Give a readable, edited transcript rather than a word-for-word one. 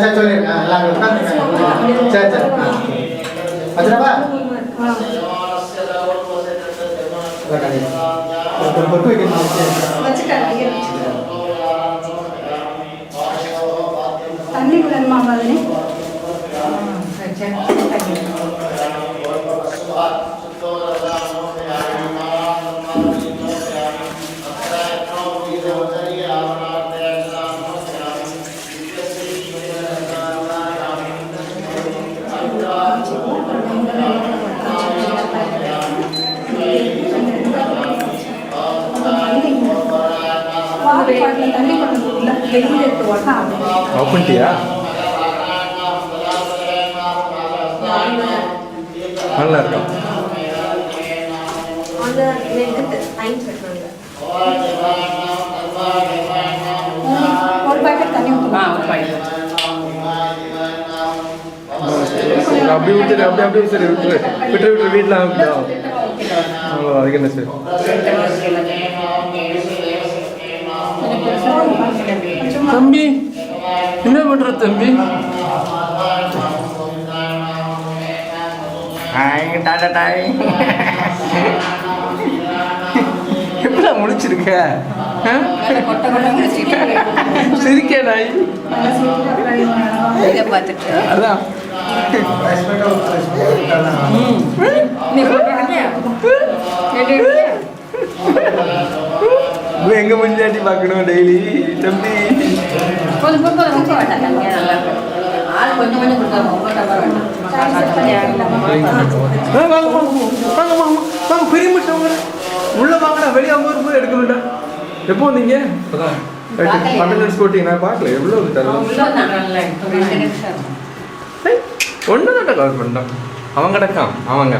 சரி சொல்லிருக்கேன் எல்லாரும் உட்காந்துருக்காங்க. சரி சரி வச்சுடப்பா. ஒரு பொட்டு வைக்கணும். தண்ணி வேணுமா மாதிரி தண்ணி கொண்டு வெளியில் எடுத்து ஓட்டலாம். அப்படியா? நல்லா இருக்கும். ஒரு பாக்கெட் தண்ணி ஊற்றலாம். அப்படி விட்டுரு, அப்படி விட்டுரு விட்டுரு வீட்டில் அப்படிதான். அதுக்கு என்ன சரி. தம்பி என்ன பண்ற தம்பி? எப்படா முடிச்சிருக்க? சிரிக்க நாய் அதான் எங்க முன்னாடி பார்க்கணும் டெய்லி தம்பி. பெரிய மட்டும் உள்ள வாங்கினா வெளியே 50 ரூபாய் எடுக்கணும்டா. எப்போ வந்தீங்க? 10 போட்டீங்க. நான் பார்க்கல எவ்வளோ ஒன்று தான் கால் பண்ணிட்டான். அவங்க கிடக்கான் அவங்க